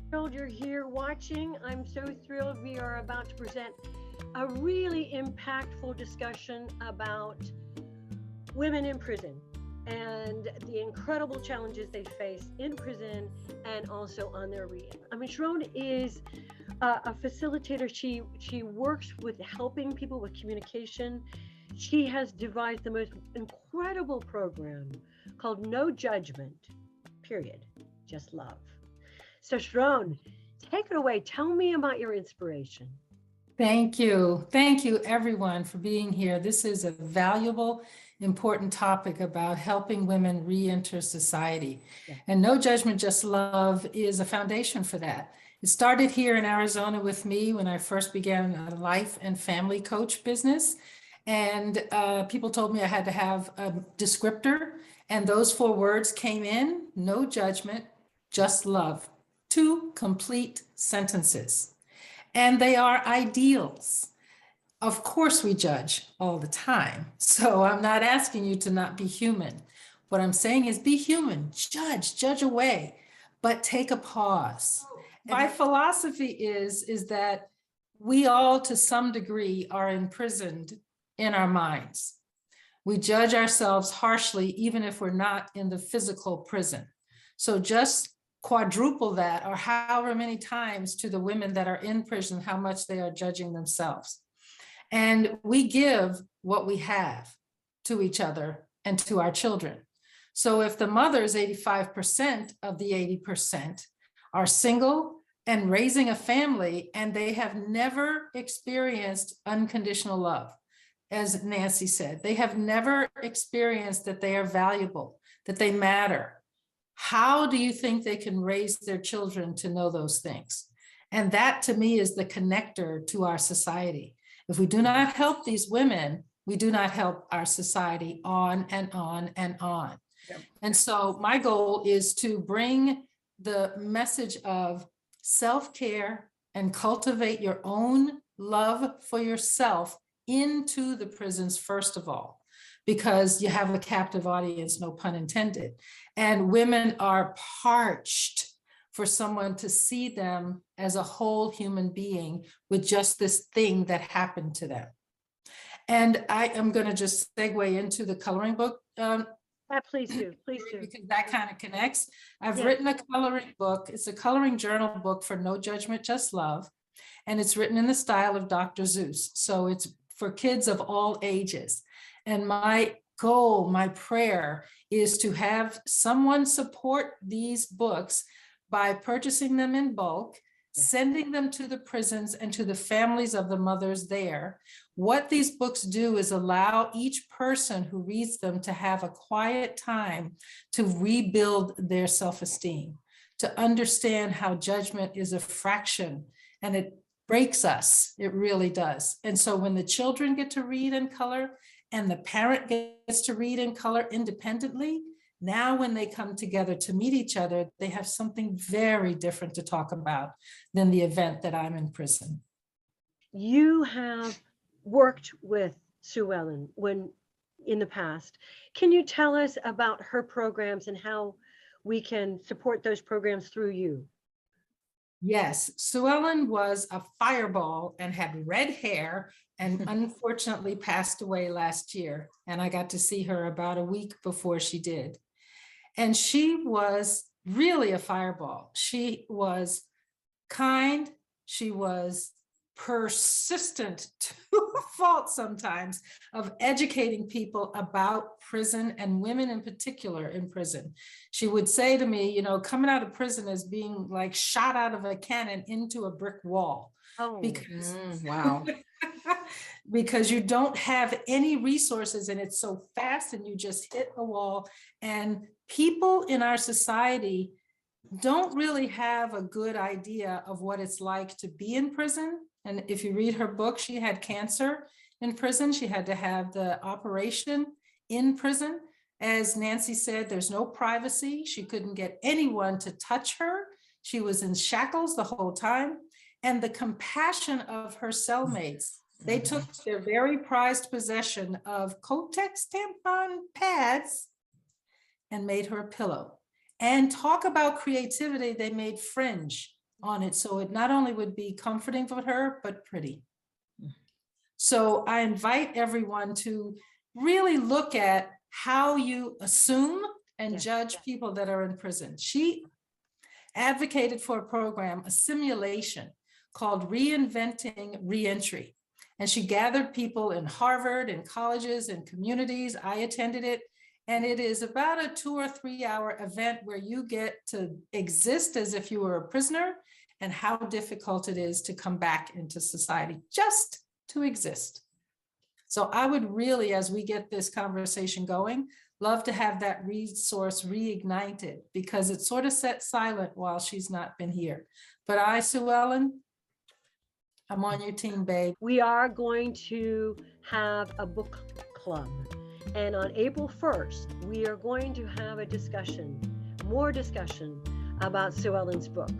Thrilled you're here watching. I'm so thrilled we are about to present a really impactful discussion about women in prison and the incredible challenges they face in prison and also on their re. I mean, ShaRon is a facilitator. She works with helping people with communication. She has devised the most incredible program called No Judgment, period, just love. So, ShaRon, take it away. Tell me about your inspiration. Thank you. Thank you, everyone, for being here. This is a valuable, important topic about helping women re-enter society. Yeah. And No Judgment, Just Love is a foundation for that. It started here in Arizona with me when I first began a life and family coach business. And people told me I had to have a descriptor. And those 4 words came in: no judgment, just love. 2 complete sentences. And they are ideals. Of course, we judge all the time. So I'm not asking you to not be human. What I'm saying is be human, judge away, but take a pause. My philosophy is that we all, to some degree, are imprisoned in our minds. We judge ourselves harshly, even if we're not in the physical prison. So just quadruple that, or however many times, to the women that are in prison, how much they are judging themselves. And we give what we have to each other and to our children. So if the mothers, 85% of the 80%, are single and raising a family, and they have never experienced unconditional love, as Nancy said, they have never experienced that they are valuable, that they matter. How do you think they can raise their children to know those things? And that, to me, is the connector to our society. If we do not help these women, we do not help our society, on and on and on. Yep. And so my goal is to bring the message of self-care and cultivate your own love for yourself into the prisons, first of all, because you have a captive audience, no pun intended. And women are parched for someone to see them as a whole human being with just this thing that happened to them. And I am going to just segue into the coloring book. Please do, please do. Because that kind of connects. I've written a coloring book. It's a coloring journal book for No Judgment, Just Love. And it's written in the style of Dr. Seuss. So it's for kids of all ages. And my goal, my prayer, is to have someone support these books by purchasing them in bulk, sending them to the prisons and to the families of the mothers there. What these books do is allow each person who reads them to have a quiet time to rebuild their self-esteem, to understand how judgment is a fraction, and it breaks us. It really does. And so when the children get to read in color and the parent gets to read in color independently, now when they come together to meet each other, they have something very different to talk about than the event that I'm in prison. You have worked with Sue Ellen in the past. Can you tell us about her programs and how we can support those programs through you? Yes, Sue Ellen was a fireball and had red hair and unfortunately passed away last year. And I got to see her about a week before she did. And she was really a fireball. She was kind. She was persistent to a fault sometimes of educating people about prison and women in particular in prison. She would say to me, you know, coming out of prison is being like shot out of a cannon into a brick wall. Oh, because, wow. because you don't have any resources and it's so fast and you just hit a wall. And people in our society don't really have a good idea of what it's like to be in prison. And if you read her book, she had cancer in prison. She had to have the operation in prison. As Nancy said, there's no privacy. She couldn't get anyone to touch her. She was in shackles the whole time. And the compassion of her cellmates, they took their very prized possession of Kotex tampon pads and made her a pillow. And talk about creativity, they made fringe on it. So it not only would be comforting for her, but pretty. So I invite everyone to really look at how you assume and Yes, judge yes. people that are in prison. She advocated for a program, a simulation called Reinventing Reentry. And she gathered people in Harvard and colleges and communities. I attended it. And it is about a 2 or 3 hour event where you get to exist as if you were a prisoner and how difficult it is to come back into society, just to exist. So I would really, as we get this conversation going, love to have that resource reignited, because it sort of sat silent while she's not been here. But Sue Ellen, I'm on your team, babe. We are going to have a book club. And on April 1st, we are going to have a discussion, more discussion about Sue Ellen's book.